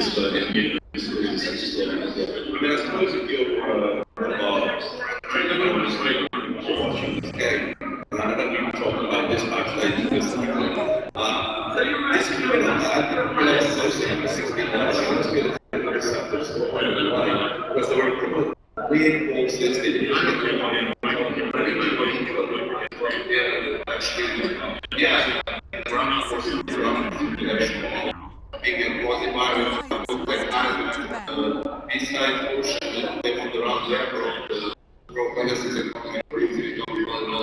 this, but in getting this is I mean, I suppose if you're watching this game, I don't even talking about this match later this is really not bad. Mostly in the 16 minutes, because they were reinforced yeah, being was environment beside ocean, they want the round there from Genesis and crazy all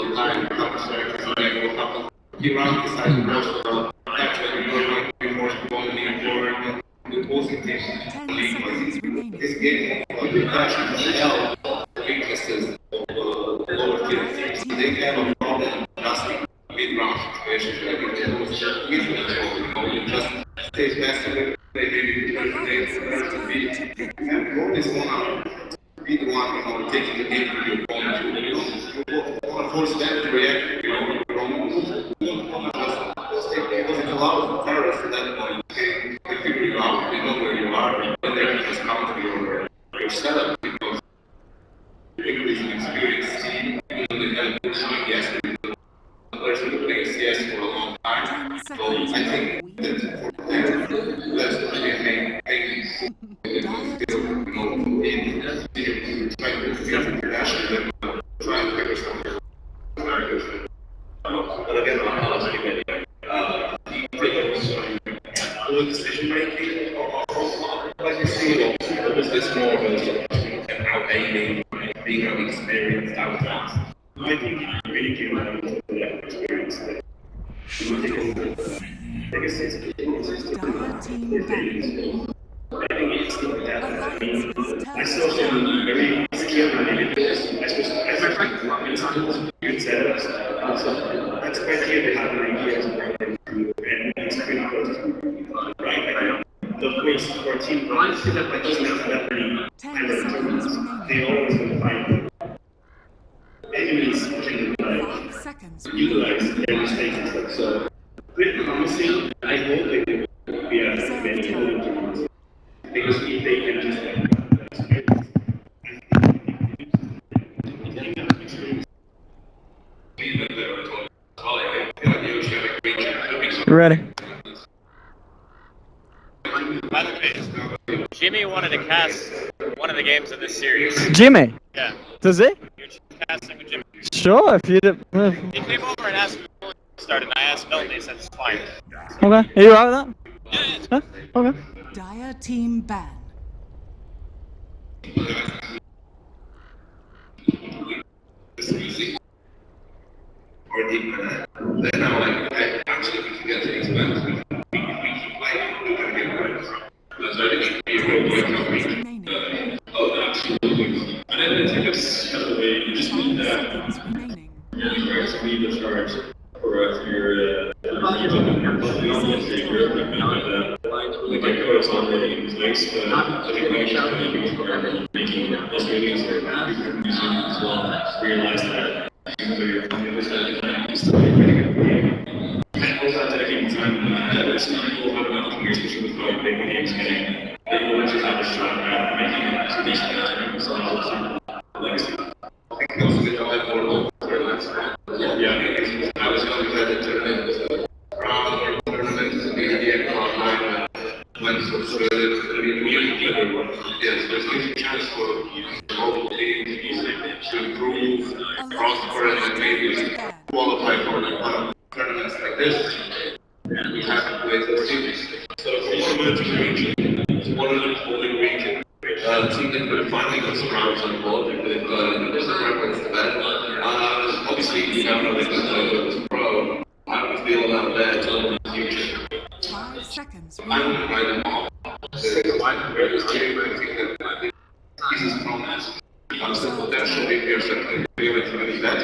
the time, he runs beside the most actually going to be more going forward the opposing team. This game actually weaknesses of lower tiers. They have a problem adjusting mid-round situations where they can lose just stays massive, maybe and goal is one be the one taking the game to your opponent. You want to force them to react to your own moves. Because it allows the terrorists at that point to figure you out, they know where you are, and they can just counter your setup because increasing experience, they have been showing yes, players have been playing CS for a long time. So I think that for them, that's really a main thing. Trying to figure international try and figure something. But again, I'll tell you all decision making, like you see, it was this more of a out aiming, being unexperienced out fast. I think you really do have that experience. I still feel very secure in this. As my friend, you said that's quite clear they have an idea and it's pretty close to right. Of course, for a team that doesn't have that many kind of tournaments, they always will find enemies can utilize their mistakes and stuff. So, with promising, I hope they will be able to get tournaments. Because if they can just ready. By the way, Jimmy wanted to cast one of the games in this series. Jimmy? Yeah. Does he? You're casting with Jimmy. Sure, if you did. He came over and asked me before we started, and I asked Milton, he said it's fine. Okay, are you alright with Yeah, that? Yeah, okay. Dire team ban. Or deeper. Then I'm like, I actually we can get to expand. We keep playing, we can get better. That's why they should be a real good company. Oh, absolutely. And then it's just kind of the way you just need that. Yeah, right. So we need to charge for your the get-go is already in place, but I think we actually making this really easier as well. Realize that. And also taking time that people have an opportunity, especially with how big games getting, they will actually have a shot at making it to decent time. So legacy. I think also they don't have more yeah, I was going to say the tournament or tournaments in the idea online when so yes, there's a chance for multiple teams to improve, prosper, and maybe qualify for tournaments like this. And we have to play the series. So for one region, one of the holding region, team that could finally got some rounds on the board, there's a preference for that. Obviously, you know, like this pro, I would feel about that in the future. 5 seconds. I wouldn't write them off. My greatest team, I think that pieces from this. So potential if you're certainly able to do that.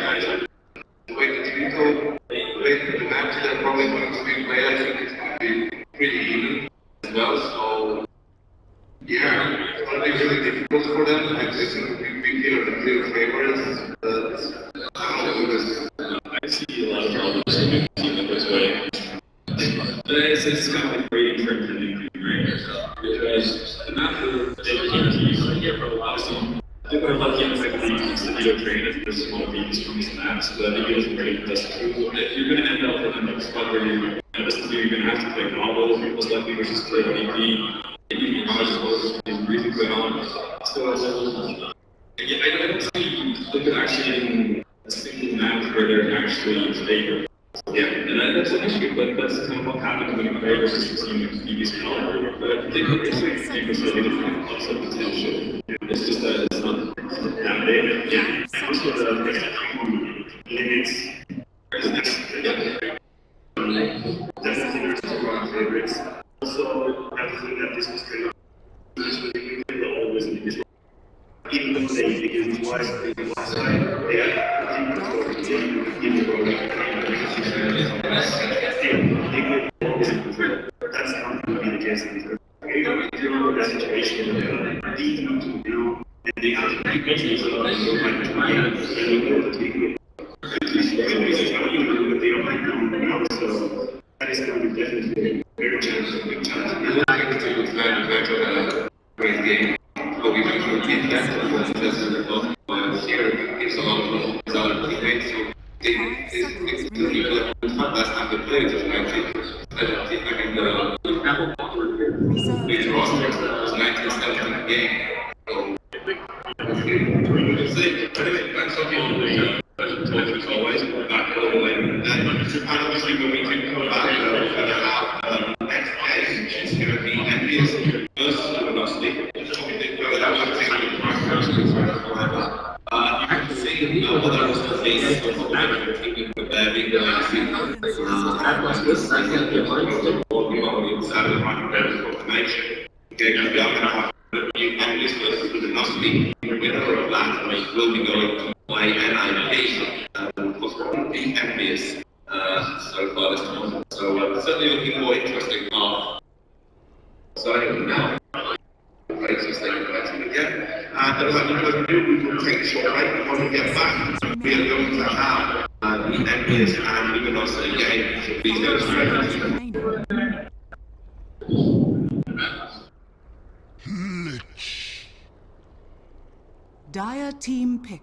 The way that you go, the way that the match they're probably going to be played, I think it's going to be pretty even as well. So, yeah, it's going to be really difficult for them. I think we feel the clear favorites. I see a lot of problems in the team in this way. It's kind of like great in terms of the because video trained with small videos from snaps, the video isn't really just true. You're going to end up in a spot where you're going to have to play novel, most likely versus play DP. Even Raj is really good on. So, yeah, I don't see them actually in a single map where they're actually favored. Yeah, and that's an issue, but that's kind of what happens when you play versus a team with DB's power. But they could make a slightly different upset potential. It's just that it's not nowadays. Yeah, also the limits. Definitely there's two of my favorites. Also, I think that this was kind of always in this. Even though they use twice, they have that's not going to be the case because if you're in that situation, they need to do and they have to make measures of the so that is going to be definitely very challenging. Great game. But we went through a game that was here gives a lot of other teammates. So it's two people last time they played just 19. I mean the Apple they lost was 19-17 game. So that's something it's always not going that. Obviously when we can come back it's going to be envious. Honestly, you can see other states of the with their big winner of that will be going to play NIP the envious so far this time. So certainly looking more interesting half. So now right, so stay connected again. And what we're going to do, we will take a short break, and when we get back, we are going to have the envious and Luminos again. These guys Dire team pick.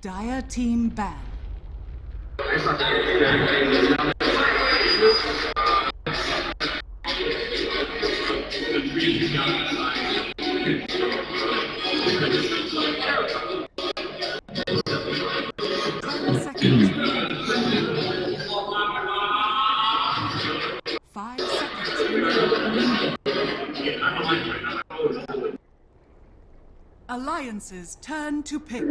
Dire team ban. Alliance's turn to pick.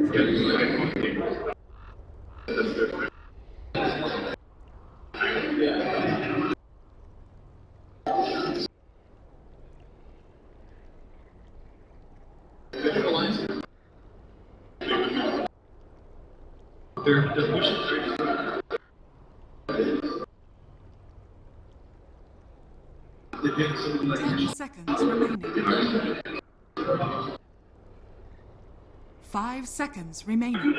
10 seconds remaining. 5 seconds remaining.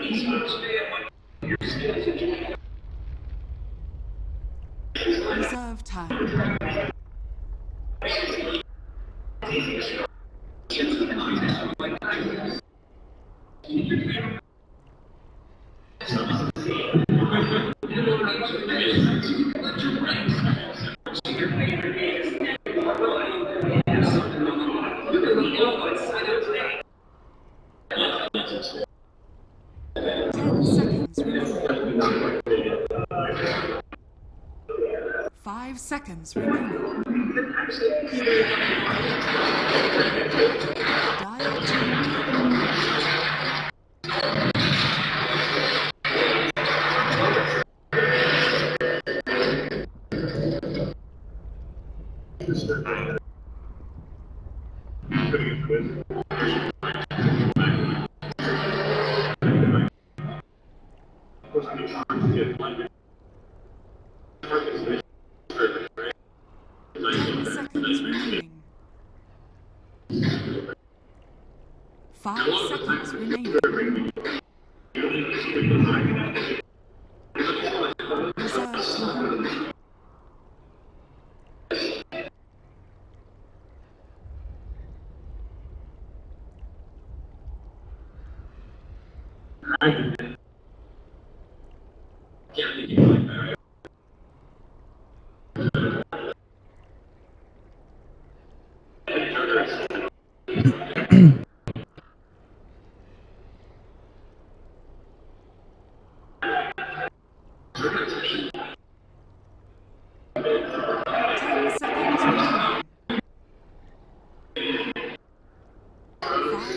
Reserve time. Five seconds remaining. Dire seconds remaining. 5 seconds remaining. Reserve time.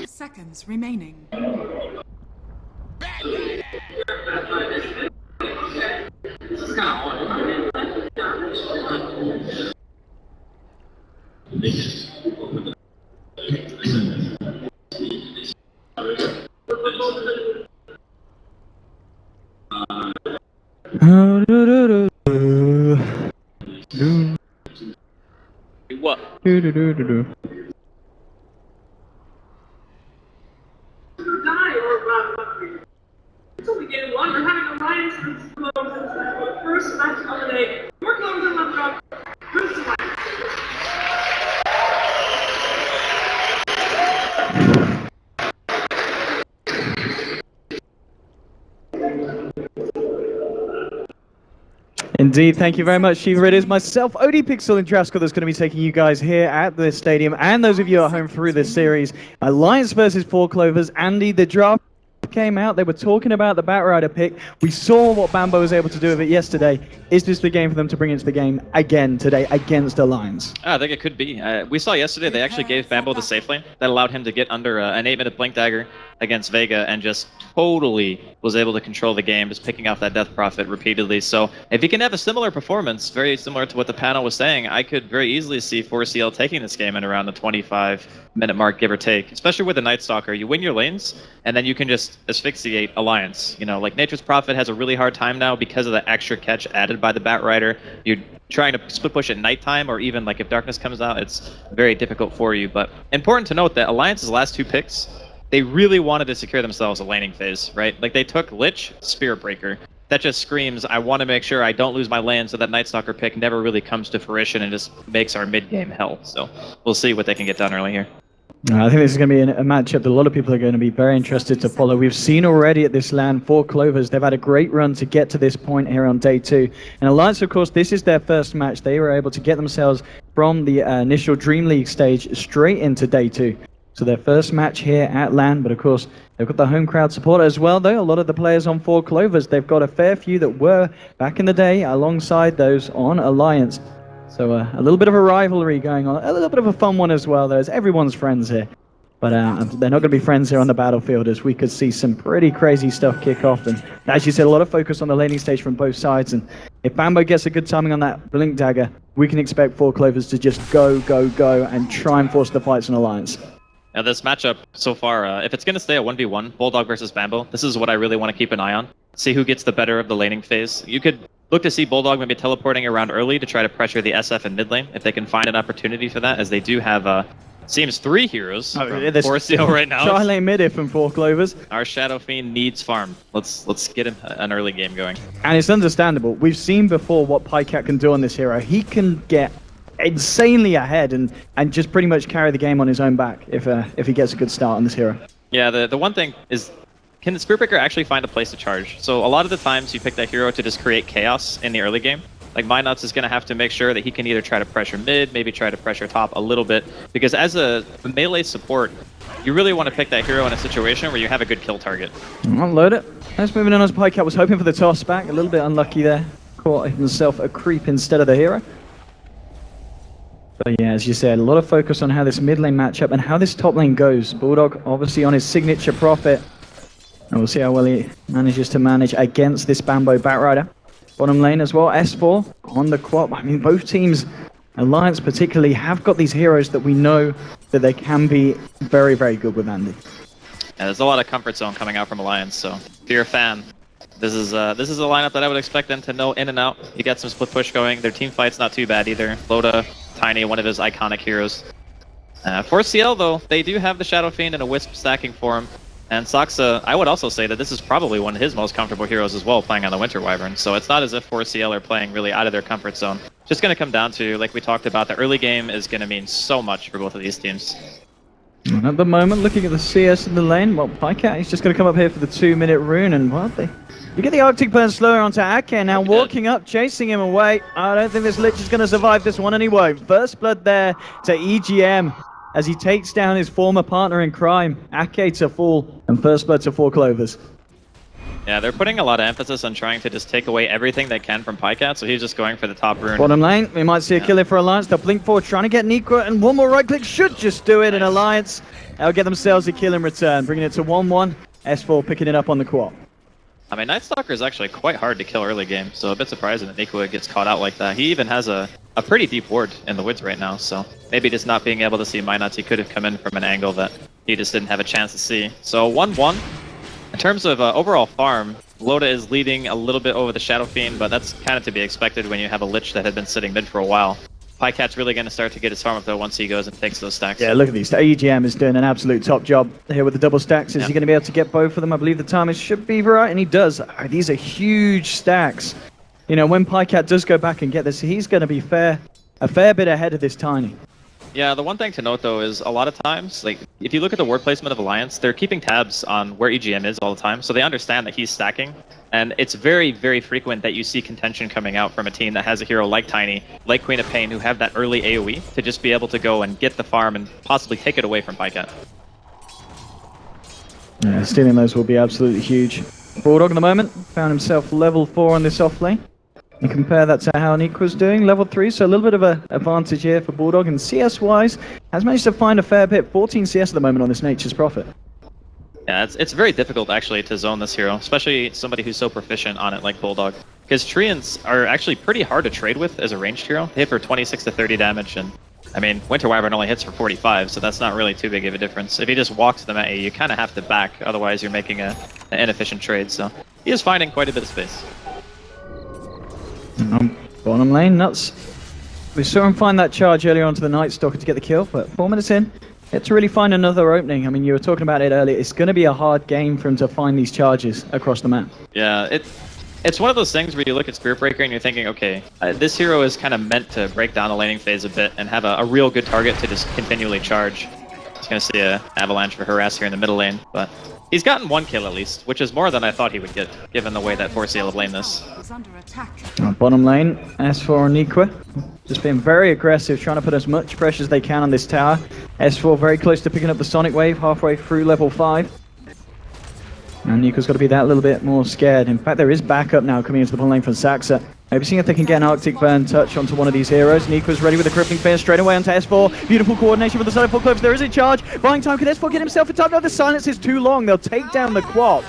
Seconds remaining. What? It's only game one. We're having alliance versus Clovers. First match of the day. We're Clovers and Lepricon versus Alliance. Indeed, thank you very much, Shiva. It is myself, OD Pixel and Draskell, that's going to be taking you guys here at the stadium, and those of you at home through this series. Alliance versus 4 Clovers. Andy, the draft came out, they were talking about the Batrider pick. We saw what Bambo was able to do with it yesterday. Is this the game for them to bring into the game again today against Alliance? I think it could be. We saw yesterday they actually gave Bambo the safe lane that allowed him to get under an 8-minute Blink Dagger against Vega and just totally was able to control the game, just picking off that Death Prophet repeatedly. So if he can have a similar performance, very similar to what the panel was saying, I could very easily see 4CL taking this game in around the 25-minute mark, give or take, especially with the Night Stalker. You win your lanes, and then you can just asphyxiate Alliance. You know, like Nature's Prophet has a really hard time now because of the extra catch added by the Batrider. You're trying to split push at nighttime, or even like if darkness comes out, it's very difficult for you. But important to note that Alliance's last 2 picks, they really wanted to secure themselves a laning phase, right? Like they took Lich, Spirit Breaker. That just screams, I want to make sure I don't lose my land so that Night Stalker pick never really comes to fruition and just makes our mid-game hell. So we'll see what they can get done early here. I think this is going to be a matchup that a lot of people are going to be very interested to follow. We've seen already at this LAN 4 Clovers, they've had a great run to get to this point here on day 2. And Alliance, of course, this is their first match. They were able to get themselves from the initial DreamLeague stage straight into day 2. So their first match here at LAN, but of course, they've got the home crowd support as well, though. A lot of the players on 4 Clovers, they've got a fair few that were back in the day alongside those on Alliance. So a little bit of a rivalry going on, a little bit of a fun one as well, though, as everyone's friends here. But they're not going to be friends here on the battlefield, as we could see some pretty crazy stuff kick off. And as you said, a lot of focus on the laning stage from both sides. And if Bambo gets a good timing on that Blink Dagger, we can expect 4 Clovers to just go, and try and force the fights on Alliance. Now this matchup so far, if it's going to stay at 1v1, Bulldog versus Bambo, this is what I really want to keep an eye on. See who gets the better of the laning phase. You could look to see Bulldog maybe teleporting around early to try to pressure the SF in mid lane, if they can find an opportunity for that, as they do have Seems 3 heroes from there's 4C&L right now. Try lane mid from 4 Clovers. Our Shadow Fiend needs farm. Let's get him an early game going. And it's understandable. We've seen before what Pycat can do on this hero. He can get insanely ahead and just pretty much carry the game on his own back if he gets a good start on this hero. Yeah, the one thing is, can the Spirit Breaker actually find a place to charge? So a lot of the times you pick that hero to just create chaos in the early game. Like Minuts is going to have to make sure that he can either try to pressure mid, maybe try to pressure top a little bit, because as a melee support, you really want to pick that hero in a situation where you have a good kill target. Unload it. Let's move in on as Pycat was hoping for the toss back. A little bit unlucky there. Caught himself a creep instead of the hero. But yeah, as you said, a lot of focus on how this mid lane matchup and how this top lane goes. Bulldog obviously on his signature Prophet. And we'll see how well he manages to manage against this Bambo Batrider. Bottom lane as well, S4 on the quad. I mean, both teams, Alliance particularly, have got these heroes that we know that they can be very, very good with Andy. Yeah, there's a lot of comfort zone coming out from Alliance, so if you're a fan, this is a lineup that I would expect them to know in and out. You get some split push going. Their team fight's not too bad either. Loda, Tiny, one of his iconic heroes. 4C&L though, they do have the Shadow Fiend and a Wisp stacking for him. And Saksa, I would also say that this is probably one of his most comfortable heroes as well, playing on the Winter Wyvern. So it's not as if 4C&L are playing really out of their comfort zone. Just going to come down to, like we talked about, the early game is going to mean so much for both of these teams. And at the moment, looking at the CS in the lane, well, Pycat is just going to come up here for the 2-minute rune, and well, you get the Arctic Burn slower onto Ake, now walking up, chasing him away. I don't think this Lich is going to survive this one anyway. First blood there to EGM. As he takes down his former partner in crime, Ake to fall, and first blood to 4 Clovers. Yeah, they're putting a lot of emphasis on trying to just take away everything they can from Pycat, so he's just going for the top rune. Bottom lane, we might see a kill here for Alliance. They'll blink forward, trying to get Nikwa, and one more right click should just do it, and Alliance, they'll get themselves a kill in return, bringing it to 1-1. S4 picking it up on the quad. I mean, Night Stalker is actually quite hard to kill early game, so a bit surprising that Nikwa gets caught out like that. He even has a pretty deep ward in the woods right now, so maybe just not being able to see Minuts, he could have come in from an angle that he just didn't have a chance to see. So 1-1. In terms of overall farm, Loda is leading a little bit over the Shadow Fiend, but that's kind of to be expected when you have a Lich that had been sitting mid for a while. Pycat's really going to start to get his farm up though once he goes and takes those stacks. Yeah, look at these. EGM is doing an absolute top job here with the double stacks. Is he going to be able to get both of them? I believe the timing should be right, and he does. These are huge stacks. You know, when Pycat does go back and get this, he's going to be a fair bit ahead of this Tiny. Yeah, the one thing to note though is a lot of times, like if you look at the ward placement of Alliance, they're keeping tabs on where EGM is all the time, so they understand that he's stacking. And it's very, very frequent that you see contention coming out from a team that has a hero like Tiny, like Queen of Pain, who have that early AoE to just be able to go and get the farm and possibly take it away from Pycat. Yeah, stealing those will be absolutely huge. Bulldog at the moment found himself level 4 on this off lane. You compare that to how Nick was doing, level 3, so a little bit of an advantage here for Bulldog. And CS-wise, has managed to find a fair bit, 14 CS at the moment on this Nature's Prophet. Yeah, it's very difficult actually to zone this hero, especially somebody who's so proficient on it like Bulldog. Because Treants are actually pretty hard to trade with as a ranged hero. They hit for 26 to 30 damage, and I mean, Winter Wyvern only hits for 45, so that's not really too big of a difference. If he just walks them at you kind of have to back, otherwise you're making an inefficient trade, so he is finding quite a bit of space. Bottom lane, nuts. We saw him find that charge earlier onto the Night Stalker to get the kill, but 4 minutes in, yet to really find another opening. I mean, you were talking about it earlier. It's going to be a hard game for him to find these charges across the map. Yeah, it's one of those things where you look at Spirit Breaker and you're thinking, okay, this hero is kind of meant to break down the laning phase a bit and have a real good target to just continually charge. He's going to see an avalanche for harass here in the middle lane, but he's gotten 1 kill at least, which is more than I thought he would get, given the way that 4C&L have lamed this. Is under attack. Bottom lane, S4 and Nikwa just being very aggressive, trying to put as much pressure as they can on this tower. S4 very close to picking up the Sonic Wave, halfway through level 5. And Nikwa's got to be that little bit more scared. In fact, there is backup now coming into the bottom lane from Saxa. Maybe seeing if they can get an Arctic Burn touch onto one of these heroes. Nikwa's ready with a Crippling Fear straight away onto S4. Beautiful coordination with the side of 4 Clovers. There is a charge. Buying time. Can S4 get himself in time? No, the silence is too long. They'll take down the quad.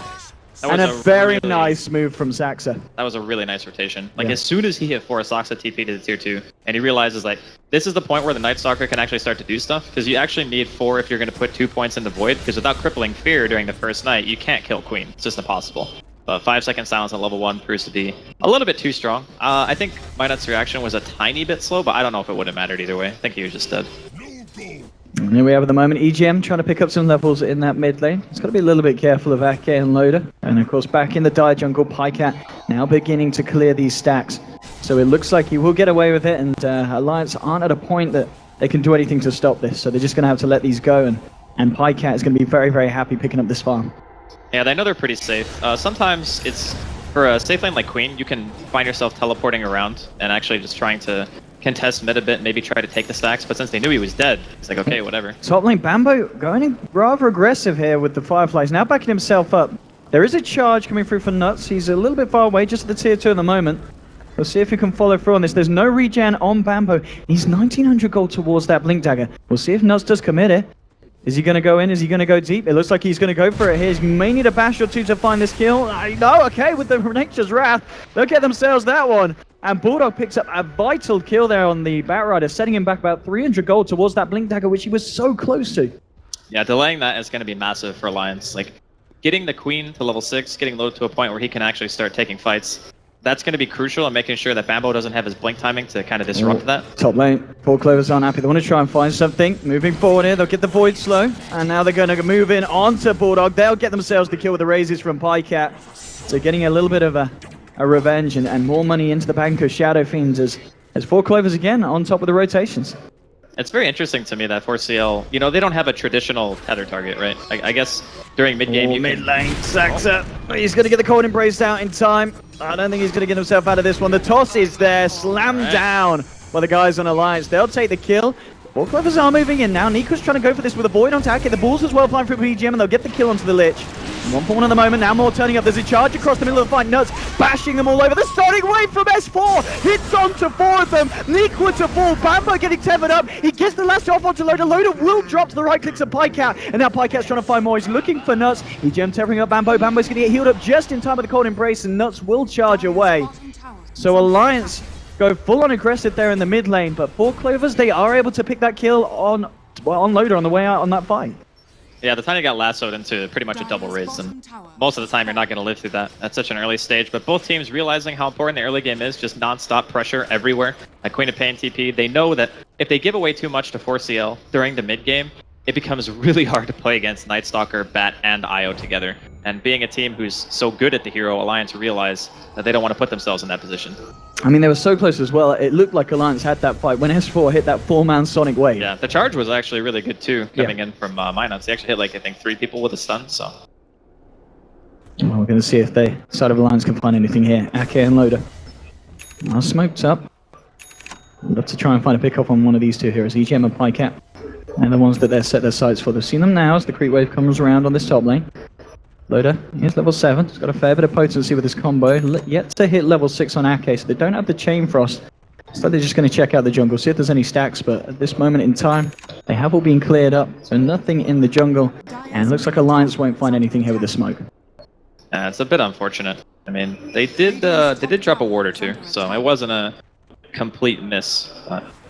And a very nice move from Saxa. That was a really nice rotation. Like, as soon as he hit 4, Saxa TP to the tier 2, and he realizes, like, this is the point where the Night Stalker can actually start to do stuff, because you actually need 4 if you're going to put 2 points into Void, because without Crippling Fear during the first night, you can't kill Queen. It's just impossible. But 5-second silence on level 1 proves to be a little bit too strong. I think Minut's reaction was a tiny bit slow, but I don't know if it would have mattered either way. I think he was just dead. And here we have at the moment EGM trying to pick up some levels in that mid lane. It's got to be a little bit careful of Ake and Loader. And of course back in the Dire jungle, Pycat now beginning to clear these stacks. So it looks like he will get away with it, and Alliance aren't at a point that they can do anything to stop this. So they're just going to have to let these go, and Pycat is going to be very, very happy picking up this farm. Yeah, they know they're pretty safe. Sometimes it's, for a safe lane like Queen, you can find yourself teleporting around and actually just trying to contest mid a bit, maybe try to take the stacks, but since they knew he was dead, it's like, okay, whatever. Top lane, Bambo going in rather aggressive here with the Fireflies, now backing himself up. There is a charge coming through for Nuts. He's a little bit far away, just at the tier 2 at the moment. We'll see if he can follow through on this. There's no regen on Bambo. He's 1900 gold towards that Blink Dagger. We'll see if Nuts does commit it. Is he going to go in? Is he going to go deep? It looks like he's going to go for it here. He may need a bash or two to find this kill. No, okay, with the Nature's Wrath. They'll get themselves that one. And Bulldog picks up a vital kill there on the Batrider, setting him back about 300 gold towards that Blink Dagger, which he was so close to. Yeah, delaying that is going to be massive for Alliance. Like, getting the Queen to level 6, getting low to a point where he can actually start taking fights, that's going to be crucial, and making sure that Bambo doesn't have his blink timing to kind of disrupt that. Top lane, 4 Clovers aren't happy. They want to try and find something. Moving forward here, they'll get the Void slow, and now they're going to move in onto Bulldog. They'll get themselves the kill with the raises from Pycat. So getting a little bit of a revenge and more money into the bank of Shadow Fiends as 4 Clovers again on top of the rotations. It's very interesting to me that 4CL, you know, they don't have a traditional tether target, right? I guess during mid-game you mid lane, Saxa. He's going to get the cold embrace out in time. I don't think he's going to get himself out of this one. The toss is there, slammed down by the guys on Alliance. They'll take the kill. 4 Clovers are moving in now. Nico's trying to go for this with a Void onto Ake. The Bulls as well flying through BGM, and they'll get the kill onto the Lich. 1-for-1 at the moment, now more turning up. There's a charge across the middle of the fight. Nuts bashing them all over. The Sonic Wave from S4 hits onto 4 of them. Nico to fall. Bambo getting tethered up. He gets the last off onto Loader. Loader will drop to the right clicks of Pycat, and now Pycat's trying to find more. He's looking for Nuts. He gem tethering up Bambo. Bambo's going to get healed up just in time with the cold embrace, and Nuts will charge away. So Alliance go full on aggressive there in the mid lane, but 4 Clovers, they are able to pick that kill on Loader on the way out on that fight. Yeah, the Tiny got lassoed into pretty much a double raise, and most of the time you're not going to live through that at such an early stage. But both teams realizing how important the early game is, just non-stop pressure everywhere. Like Queen of Pain TP, they know that if they give away too much to 4CL during the mid game, it becomes really hard to play against Night Stalker, Bat, and IO together. And being a team who's so good at the hero, Alliance realize that they don't want to put themselves in that position. I mean, they were so close as well. It looked like Alliance had that fight when S4 hit that 4-man Sonic Wave. Yeah, the charge was actually really good too, coming in from Minus. He actually hit, like, I think 3 people with a stun, so. Well, we're going to see if they side of Alliance can find anything here. Ake and Loader. Now smoked up. I'd love to try and find a pick-up on one of these two heroes, EGM and Pycat. And the ones that they've set their sights for. They've seen them now as the creep wave comes around on this top lane. Loader, he's level 7. He's got a fair bit of potency with his combo. Yet to hit level 6 on Ake, so they don't have the Chain Frost. So they're just going to check out the jungle, see if there's any stacks, but at this moment in time, they have all been cleared up. So nothing in the jungle, and it looks like Alliance won't find anything here with the smoke. It's a bit unfortunate. I mean, they did drop a ward or two, so it wasn't a complete miss.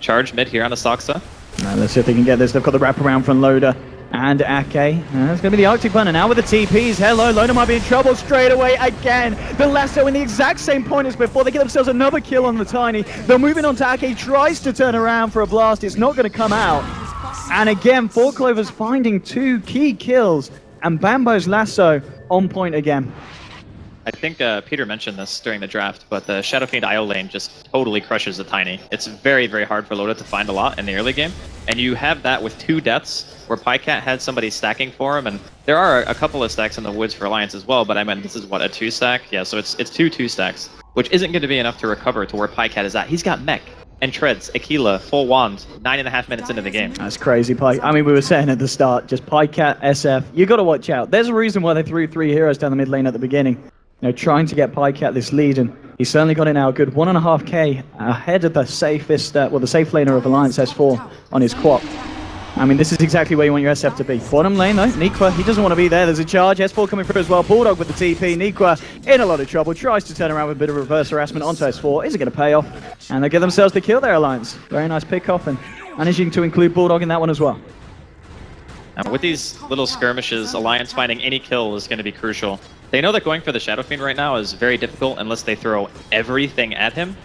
Charge mid here on the Soxa. Let's see if they can get this. They've got the wraparound from Loader and Ake. It's going to be the Arctic Banner now with the TPs. Hello, Loader might be in trouble straight away again. The lasso in the exact same point as before. They get themselves another kill on the Tiny. They're moving on to Ake. Tries to turn around for a blast. It's not going to come out. And again, 4 Clovers finding 2 key kills. And Bambo's lasso on point again. I think Peter mentioned this during the draft, but the Shadow Fiend IO lane just totally crushes the Tiny. It's very, very hard for Loda to find a lot in the early game, and you have that with 2 deaths, where Pycat had somebody stacking for him, and there are a couple of stacks in the woods for Alliance as well, but I mean, this is what, a 2 stack? Yeah, so it's 2 2-stacks, which isn't going to be enough to recover to where Pycat is at. He's got mech and treads, Aquila, full wand, 9.5 minutes into the game. That's crazy, Pyke. I mean, we were saying at the start, just Pycat, SF, you got to watch out. There's a reason why they threw 3 heroes down the mid lane at the beginning. You know, trying to get Pycat this lead, and he's certainly got it now. A good 1.5k ahead of the safest, the safe laner of Alliance S4 on his quap. I mean, this is exactly where you want your SF to be. Bottom lane though, Nikwa, he doesn't want to be there. There's a charge, S4 coming through as well. Bulldog with the TP. Nikwa in a lot of trouble, tries to turn around with a bit of reverse harassment onto S4. Is it going to pay off? And they get themselves the kill there, Alliance. Very nice pick off, and managing to include Bulldog in that one as well. And with these little skirmishes, Alliance finding any kill is going to be crucial. They know that going for the Shadow Fiend right now is very difficult unless they throw everything at him.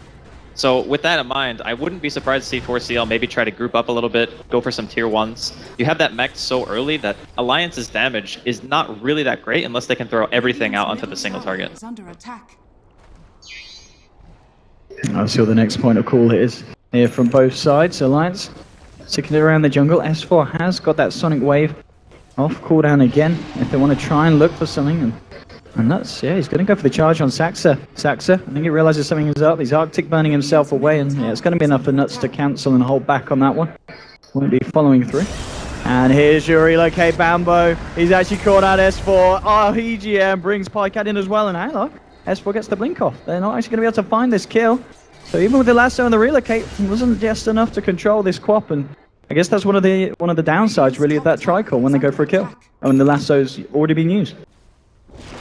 So with that in mind, I wouldn't be surprised to see 4CL maybe try to group up a little bit, go for some tier 1s. You have that mech so early that Alliance's damage is not really that great unless they can throw everything out onto the single target. Is under attack. I'll see what the next point of call is here from both sides. Alliance sticking it around the jungle. S4 has got that Sonic Wave off cooldown again if they want to try and look for something. And that's, yeah, he's going to go for the charge on Saxa. Saxa, I think he realizes something is up. He's Arctic burning himself away, and yeah, it's going to be enough for Nuts to cancel and hold back on that one. Won't be following through. And here's your relocate Bambo. He's actually caught out S4. Oh, EGM brings Pycat in as well, and hello. S4 gets the blink off. They're not actually going to be able to find this kill. So even with the lasso and the relocate, it wasn't just enough to control this Quap, and I guess that's one of the downsides really of that tricol when they go for a kill. And the lasso's already been used.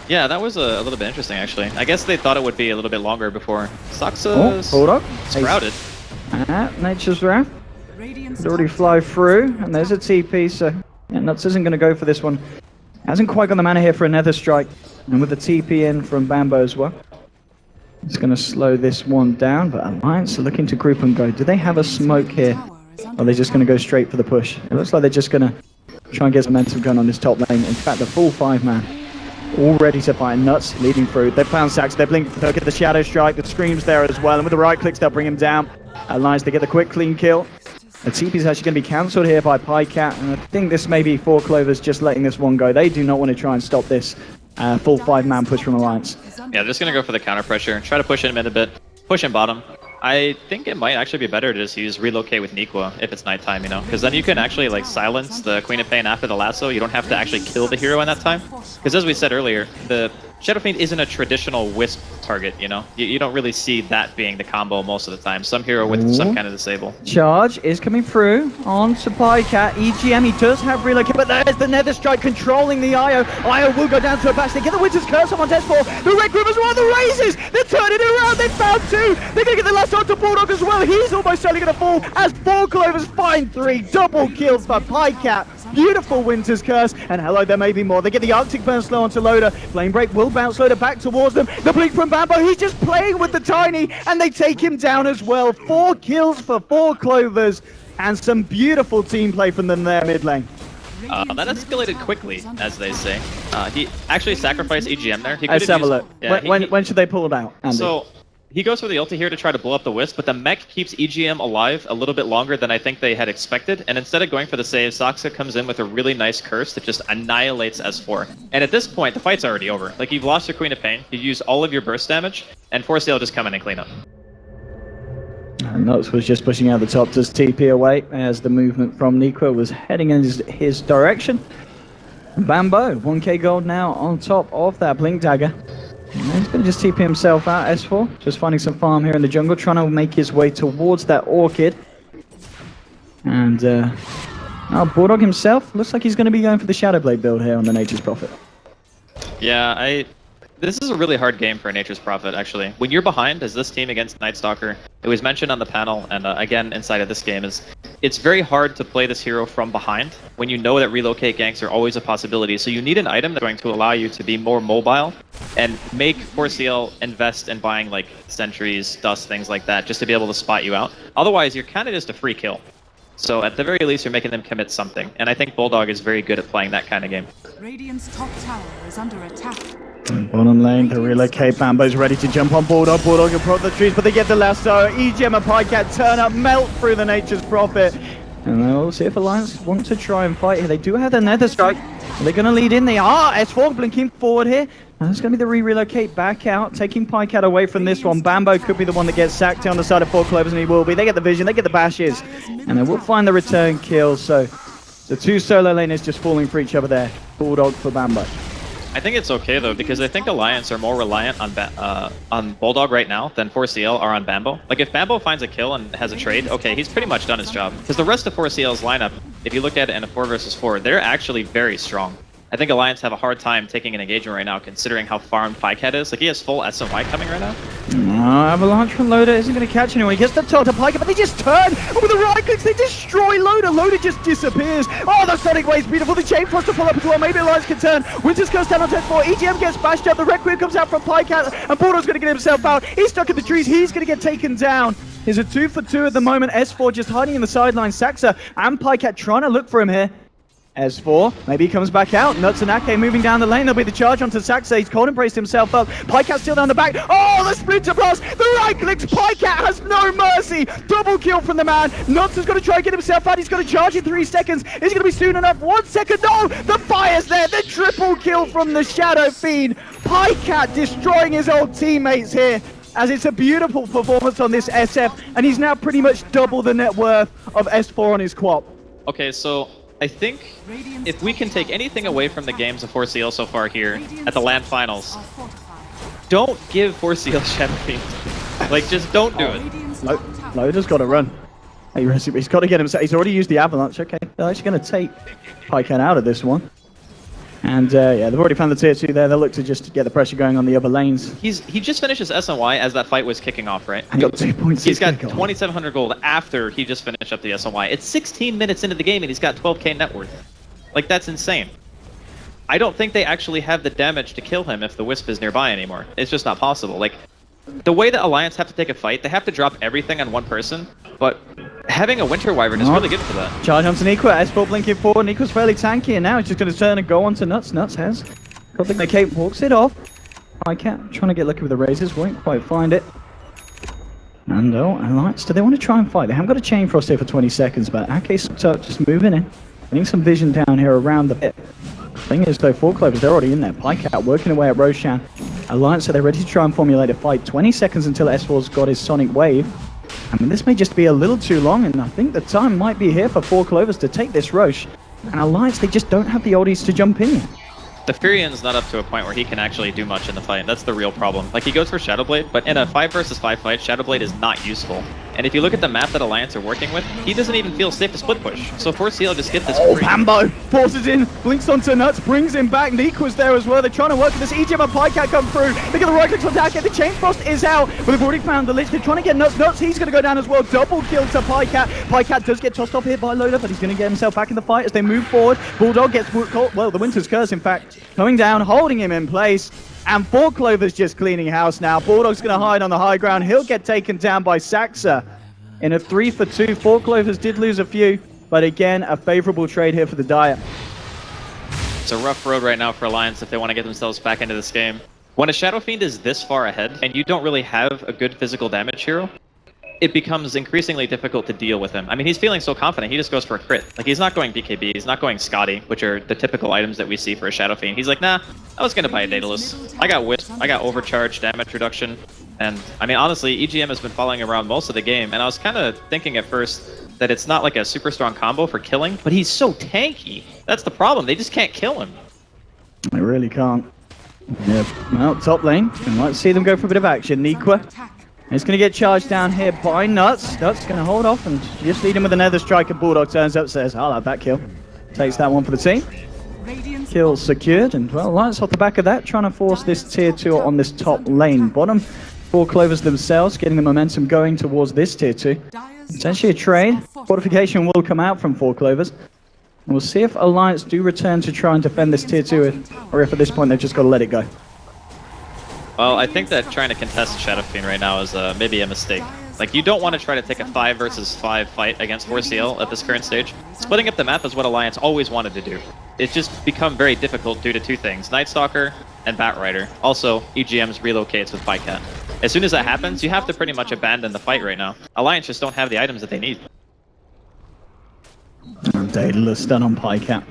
Yeah, that was a little bit interesting actually. I guess they thought it would be a little bit longer before Saxa's Bulldog. sprouted. Nature's Wrath. Radiant's Could already top fly tower is through, under and there's a attack. TP, so yeah, Nuts isn't going to go for this one. Hasn't quite got the mana here for another strike, and with the TP in from Bambo as well. It's going to slow this one down, but Alliance are looking to group and go. Do they have a smoke here? Or are they just going to go straight for the push? It looks like they're just going to try and get some momentum going on this top lane. In fact, the full 5-man all ready to fight. Nuts leading through. They've found Sax. They're blinking. They'll get the shadow strike. The screams there as well. And with the right clicks, they'll bring him down. Alliance, they get the quick clean kill. The TP is actually going to be cancelled here by Pycat. And I think this may be 4 Clovers just letting this one go. They do not want to try and stop this full 5-man push from Alliance. Yeah, they're just going to go for the counter pressure, try to push him in a bit, push him bottom. I think it might actually be better to just use relocate with Nikwa if it's nighttime, you know, because then you can actually like silence the Queen of Pain after the lasso. You don't have to actually kill the hero in that time. Because as we said earlier, the Shadow Fiend isn't a traditional Wisp target, you know. You don't really see that being the combo most of the time. Some hero with some kind of disable. Charge is coming through on Cat. EGM, he does have relocate, but there's the Nether Strike controlling the IO. IO will go down to a bash. They get the Winter's Curse on S4. The Red Groovers are on the raises. They're turning it around. They found 2. They're going to get the last on to Bulldog as well. He's almost certainly going to fall as 4 Clovers find 3. Double kills by Pycat. Beautiful Winter's Curse. And hello, there may be more. They get the Arctic Burn slow onto Loader. Flame Break will bounce Loader back towards them. The blink from Bambo. He's just playing with the Tiny. And they take him down as well. 4 kills for 4 Clovers. And some beautiful team play from them there mid lane. That escalated quickly, as they say. He actually sacrificed EGM there. He Let's have a look. Yeah, when should they pull it out, Andy? So he goes for the ulti here to try to blow up the Wisp, but the mech keeps EGM alive a little bit longer than I think they had expected. And instead of going for the save, Saxa comes in with a really nice curse that just annihilates S4. And at this point, the fight's already over. Like, you've lost your Queen of Pain, you've used all of your burst damage, and 4CL just come in and clean up. And Nuts was just pushing out the top, does TP away as the movement from Nikwa was heading in his direction. Bambo, 1k gold now on top of that Blink Dagger. And he's going to just TP himself out, S4. Just finding some farm here in the jungle, trying to make his way towards that Orchid. And now Bulldog himself, looks like he's going to be going for the Shadowblade build here on the Nature's Prophet. Yeah, this is a really hard game for Nature's Prophet, actually. When you're behind, as this team against Night Stalker, it was mentioned on the panel, and again inside of this game, is it's very hard to play this hero from behind when you know that relocate ganks are always a possibility. So you need an item that's going to allow you to be more mobile and make 4CL invest in buying like sentries, dust, things like that, just to be able to spot you out. Otherwise, you're kind of just a free kill. So at the very least, you're making them commit something. And I think Bulldog is very good at playing that kind of game. Radiant's top tower is under attack. Bottom lane, the relocate. Bambo's ready to jump on Bulldog. Bulldog can prod the trees, but they get the lasso. EGM and Pycat turn up, melt through the Nature's Prophet. And we'll see if Alliance want to try and fight here. They do have the Nether Strike. Are they going to lead in? They are. S4 blinking forward here. And it's going to be the relocate back out, taking Pycat away from this one. Bambo could be the one that gets sacked on the side of 4 Clovers, and he will be. They get the vision, they get the bashes, and they will find the return kill. So the 2 solo laners just falling for each other there. Bulldog for Bambo. I think it's okay though, because I think Alliance are more reliant on Bulldog right now than 4CL are on Bambo. Like, if Bambo finds a kill and has a trade, okay, he's pretty much done his job. Because the rest of 4CL's lineup, if you look at it in a 4 versus 4, they're actually very strong. I think Alliance have a hard time taking an engagement right now, considering how farmed Pycat is. Like, he has full SMY coming right now. Avalanche from Loader isn't going to catch anyone. He gets the top to Piker, but they just turn. And with the right clicks, they destroy Loader. Loader just disappears. Oh, the Sonic Wave's beautiful. The chain frost to pull up as well. Maybe Alliance can turn. Winter's Curse down on turn 4. EGM gets bashed up. The Requiem comes out from Pycat, and Bordeaux's going to get himself out. He's stuck in the trees. He's going to get taken down. He's a 2 for 2 at the moment. S4 just hiding in the sideline. Saxa and Pycat trying to look for him here. S4, maybe he comes back out. Nuts and Ake moving down the lane. There'll be the charge onto Saxa. He's cold embraced himself up. Pycat still down the back. Oh, the Splinter Blast. The right clicks. Pycat has no mercy. Double kill from the man. Nuts is going to try and get himself out. He's going to charge in 3 seconds. Is he going to be soon enough? 1 second. No, the fire's there. The triple kill from the Shadow Fiend. Pycat destroying his old teammates here, as it's a beautiful performance on this SF, and he's now pretty much double the net worth of S4 on his quad. Okay, so I think if we can take anything away from the games of 4CL so far here at the LAN finals, don't give 4CL Shadow Fiend. Like, just don't do it. Loader's got to run. He's got to get himself. He's already used the Avalanche. Okay, they're actually going to take Pycat out of this one. And yeah, they've already found the tier 2 there. They'll look to just get the pressure going on the other lanes. He just finished his SNY as that fight was kicking off, right? And got 2.6. He's got 2,700 gold after he just finished up the SNY. It's 16 minutes into the game and he's got 12k net worth. Like, that's insane. I don't think they actually have the damage to kill him if the Wisp is nearby anymore. It's just not possible. Like, the way that Alliance have to take a fight, they have to drop everything on one person, but having a Winter Wyvern is really good for that. Charge onto Niqua, S4 blinking forward. Niqua's fairly tanky, and now he's just going to turn and go onto Nuts. Nuts has got the cape, walks it off. Pycat trying to get lucky with the razors, won't quite find it. And oh, Alliance, do they want to try and fight? They haven't got a chain frost here for 20 seconds, but Ake's just moving in. Getting some vision down here around the pit. Thing is, though, 4 Clovers, they're already in there. Pycat working away at Roshan. Alliance, so they're ready to try and formulate a fight. 20 seconds until S4's got his Sonic Wave. I mean, this may just be a little too long, and I think the time might be here for 4 Clovers to take this Roche. And Alliance, they just don't have the oldies to jump in yet. The Furian's not up to a point where he can actually do much in the fight. That's the real problem. Like, he goes for Shadowblade, but in a 5 versus 5 fight, Shadowblade is not useful. And if you look at the map that Alliance are working with, he doesn't even feel safe to split push. So 4CL just get this free. Pambo forces in, blinks onto Nuts, brings him back. Niqua's there as well. They're trying to work with this. EGM and Pycat come through. They get the right clicks on Dacket. The Chain Frost is out, but they've already found the Lich. They're trying to get Nuts. Nuts, he's going to go down as well. Double kill to Pycat. Pycat does get tossed off here by Loader, but he's going to get himself back in the fight as they move forward. Bulldog gets, well, the Winter's Curse, in fact, coming down, holding him in place. And 4 Clovers just cleaning house now. Bulldog's going to hide on the high ground. He'll get taken down by Saxa. In a 3 for 2, 4 Clovers did lose a few, but again, a favorable trade here for the Dire. It's a rough road right now for Alliance if they want to get themselves back into this game. When a Shadow Fiend is this far ahead, and you don't really have a good physical damage hero, it becomes increasingly difficult to deal with him. I mean, he's feeling so confident, he just goes for a crit. Like, he's not going BKB, he's not going Scotty, which are the typical items that we see for a Shadow Fiend. He's like, nah, I was going to buy a Daedalus. I got Wisp, I got Overcharge, damage reduction, and, I mean, honestly, EGM has been following around most of the game, and I was kind of thinking at first that it's not like a super strong combo for killing, but he's so tanky. That's the problem, they just can't kill him. They really can't. Yep. Well, top lane, and let's see them go for a bit of action. Niqua is going to get charged down here by Nuts. Nuts going to hold off and just lead him with another strike, and Bulldog turns up, says, I'll have that kill. Takes that one for the team. Kill secured, and well, Alliance off the back of that, trying to force this tier 2 on this top lane. Bottom 4 Clovers themselves, getting the momentum going towards this tier 2. Essentially a trade. Fortification will come out from 4 Clovers. And we'll see if Alliance do return to try and defend this tier 2, or if at this point they've just got to let it go. Well, I think that trying to contest Shadow Fiend right now is maybe a mistake. Like, you don't want to try to take a 5 versus 5 fight against 4CL at this current stage. Splitting up the map is what Alliance always wanted to do. It's just become very difficult due to 2 things, Night Stalker and Batrider. Also, EGM's relocates with Pycat. As soon as that happens, you have to pretty much abandon the fight right now. Alliance just don't have the items that they need. Daedalus done on Pycat.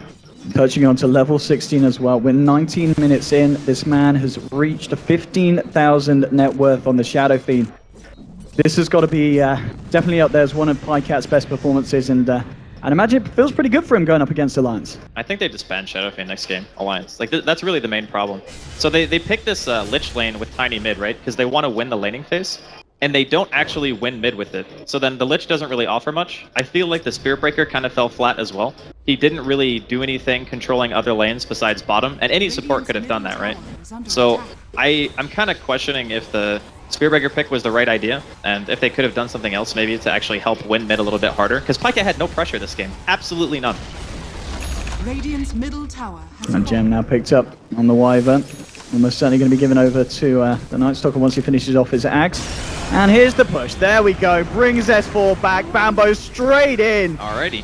Touching on to level 16 as well. We're 19 minutes in. This man has reached a 15,000 net worth on the Shadow Fiend. This has got to be definitely up there as one of Pycat's best performances, and I'd imagine it feels pretty good for him going up against Alliance. I think they disband Shadow Fiend next game, Alliance. Like, that's really the main problem. So they pick this Lich lane with Tiny mid, right? Because they want to win the laning phase. And they don't actually win mid with it. So then the Lich doesn't really offer much. I feel like the Spirit Breaker kind of fell flat as well. He didn't really do anything controlling other lanes besides bottom, and any support could have done that, right? So I'm kind of questioning if the Spearbreaker pick was the right idea, and if they could have done something else maybe to actually help win mid a little bit harder, because Pyka had no pressure this game, absolutely none. Radiant's middle tower has And Gem fallen. now picked up on the Wyvern. Almost certainly going to be given over to the Night Stalker once he finishes off his axe. And here's the push. There we go. Brings S4 back. Bambo straight in. Alrighty.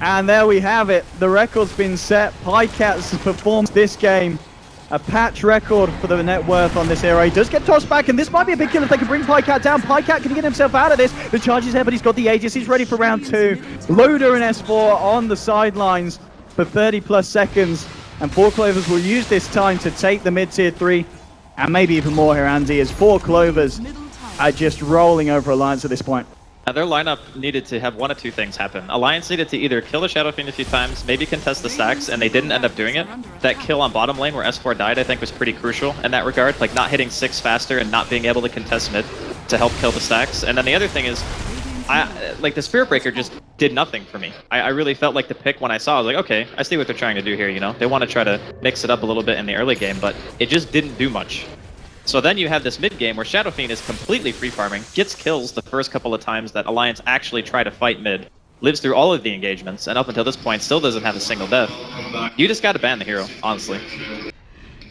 And there we have it. The record's been set. Pycats performed this game. A patch record for the net worth on this hero. He does get tossed back, and this might be a big kill if they can bring Pycat down. Pycat can get himself out of this. The charge is there, but he's got the Aegis. He's ready for round 2. Loader and S4 on the sidelines for 30+ seconds. And 4 Clovers will use this time to take the mid-tier 3. And maybe even more here, Andy, as 4 Clovers Middle tower. are just rolling over Alliance at this point. Now, their lineup needed to have one of two things happen. Alliance needed to either kill the Shadow Fiend a few times, maybe contest the stacks, and they didn't end up doing it. That kill on bottom lane where S4 died, I think, was pretty crucial in that regard. Like, not hitting 6 faster and not being able to contest mid to help kill the stacks. And then the other thing is, like, the Spirit Breaker just did nothing for me. I really felt like the pick when I saw it, I was like, okay, I see what they're trying to do here, you know? They want to try to mix it up a little bit in the early game, but it just didn't do much. So then you have this mid game where Shadow Fiend is completely free farming, gets kills the first couple of times that Alliance actually try to fight mid, lives through all of the engagements, and up until this point still doesn't have a single death. You just gotta ban the hero, honestly.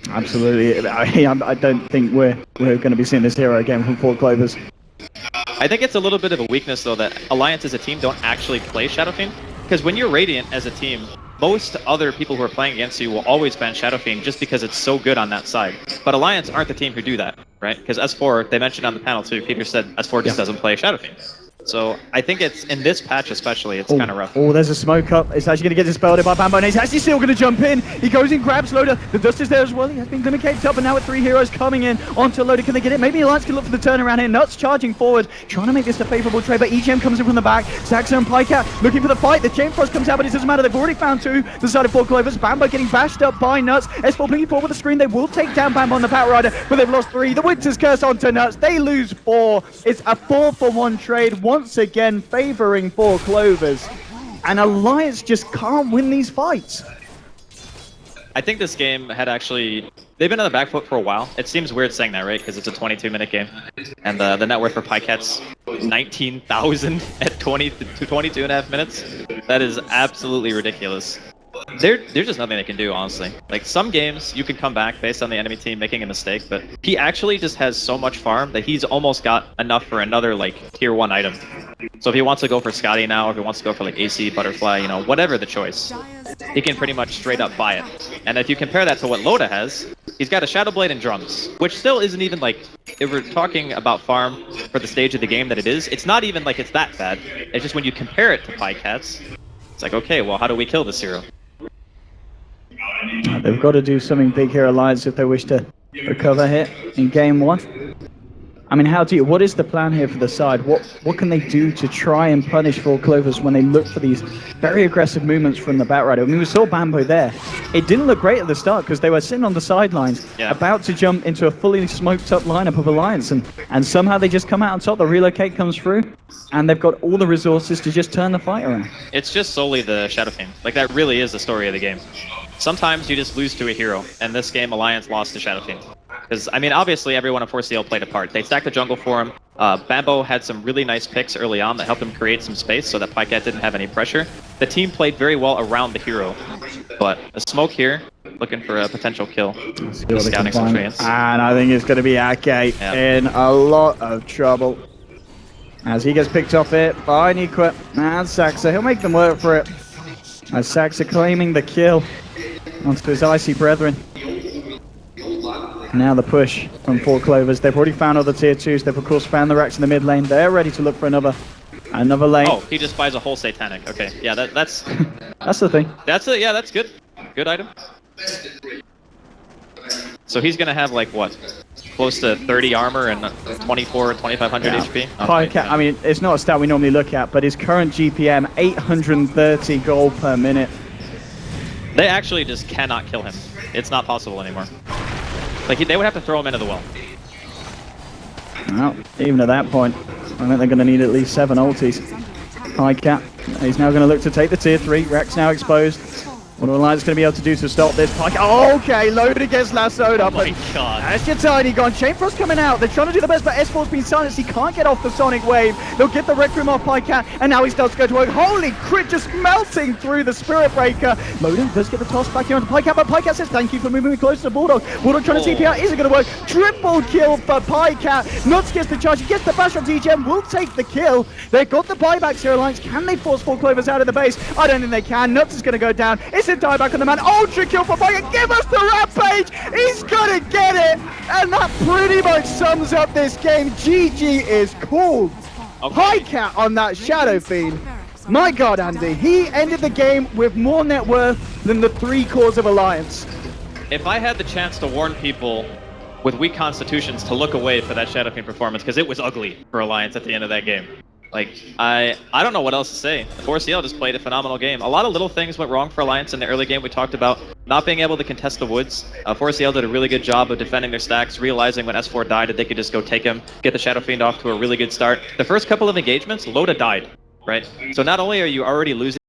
Absolutely. I don't think we're going to be seeing this hero again from 4 Clovers. I think it's a little bit of a weakness though that Alliance as a team don't actually play Shadow Fiend, because when you're Radiant as a team, most other people who are playing against you will always ban Shadow Fiend just because it's so good on that side. But Alliance aren't the team who do that, right? Because S4, they mentioned on the panel too, Peter said S4 just doesn't play Shadow Fiend. So I think it's, in this patch especially, it's kind of rough. Oh, there's a smoke up. It's actually going to get dispelled by Bambo, and he's actually still going to jump in. He goes in, grabs Loader. The dust is there as well. He has been glimmer-caped up, and now with 3 heroes coming in onto Loader. Can they get it? Maybe Alliance can look for the turnaround here. Nuts charging forward, trying to make this a favorable trade, but EGM comes in from the back. Saxon and Pycat looking for the fight. The Chain Frost comes out, but it doesn't matter. They've already found 2. The side of 4 Clovers. Bambo getting bashed up by Nuts. S4 blinking forward with the screen. They will take down Bambo on the Bat Rider, but they've lost 3. The Winter's Curse onto Nuts. They lose 4. It's a 4-for-1 trade once again, favoring 4 Clovers, and Alliance just can't win these fights. I think this game had actually, they've been on the back foot for a while. It seems weird saying that, right? Because it's a 22-minute game, and the net worth for Pycat's 19,000 at 22.5 minutes. That is absolutely ridiculous. There's just nothing they can do, honestly. Like, some games you can come back based on the enemy team making a mistake, but he actually just has so much farm that he's almost got enough for another, like, tier 1 item. So if he wants to go for Scotty now, if he wants to go for, like, AC, Butterfly, you know, whatever the choice, he can pretty much straight up buy it. And if you compare that to what Loda has, he's got a Shadow Blade and Drums, which still isn't even, like, if we're talking about farm for the stage of the game that it is, it's not even like it's that bad. It's just when you compare it to Pycats, it's like, okay, well, how do we kill this hero? They've got to do something big here, Alliance, if they wish to recover here in game 1. I mean, what is the plan here for the side? What can they do to try and punish 4 Clovers when they look for these very aggressive movements from the Bat Rider? I mean, we saw Bambo there. It didn't look great at the start because they were sitting on the sidelines, about to jump into a fully smoked up lineup of Alliance, and somehow they just come out on top. The relocate comes through, and they've got all the resources to just turn the fight around. It's just solely the Shadow Fiend. Like, that really is the story of the game. Sometimes you just lose to a hero, and this game Alliance lost to Shadow Fiend. Because, I mean, obviously everyone at 4C&L played a part. They stacked the jungle for him. Bambo had some really nice picks early on that helped him create some space so that Pycat didn't have any pressure. The team played very well around the hero. But a smoke here, looking for a potential kill. Scouting some chance. And I think it's going to be Ake in a lot of trouble. As he gets picked off here by Niqua and Saxa. He'll make them work for it. As Saxa claiming the kill onto his icy brethren. Now the push from 4 Clovers. They've already found other tier 2s. They've of course found the racks in the mid lane. They're ready to look for another lane. Oh, he just buys a whole Satanic. Okay, yeah, that's that's the thing. That's it. Yeah, that's good. Good item. So he's gonna have like what, close to 30 armor and 2,500 HP. Okay, I mean, it's not a stat we normally look at, but his current GPM 830 gold per minute. They actually just cannot kill him. It's not possible anymore. Like, they would have to throw him into the well. Well, even at that point, I think they're going to need at least 7 ultis. High cap. He's now going to look to take the tier 3. Rex now exposed. What are Alliance going to be able to do to stop this? Okay, loaded against lassoed up. Oh my god. That's your tiny gone. Chainfrost coming out. They're trying to do the best, but S4's been silenced. He can't get off the Sonic Wave. They'll get the Rec Room off Pycat, and now he starts to go to work. Holy crit, just melting through the Spirit Breaker. Loading does get the toss back here onto Pycat, but Pycat says thank you for moving me closer to Bulldog. Bulldog trying to TP out. Is it going to work? Triple kill for Pycat. Nuts gets the charge. He gets the bash on TGM. Will take the kill. They've got the buybacks here, Alliance. Can they force 4 Clovers out of the base? I don't think they can. Nuts is going to go down. It's a dieback on the man. Ultra kill for Pycat. Give us the Rampage. He's going to get it. And that pretty much sums up this game. GG is called. Pycat on that Shadow Fiend. My god, Andy. He ended the game with more net worth than the 3 cores of Alliance. If I had the chance to warn people with weak constitutions to look away for that Shadow Fiend performance, because it was ugly for Alliance at the end of that game. Like, I don't know what else to say. 4CL just played a phenomenal game. A lot of little things went wrong for Alliance in the early game. We talked about not being able to contest the woods. 4CL did a really good job of defending their stacks, realizing when S4 died that they could just go take him, get the Shadow Fiend off to a really good start. The first couple of engagements, Loda died, right? So not only are you already losing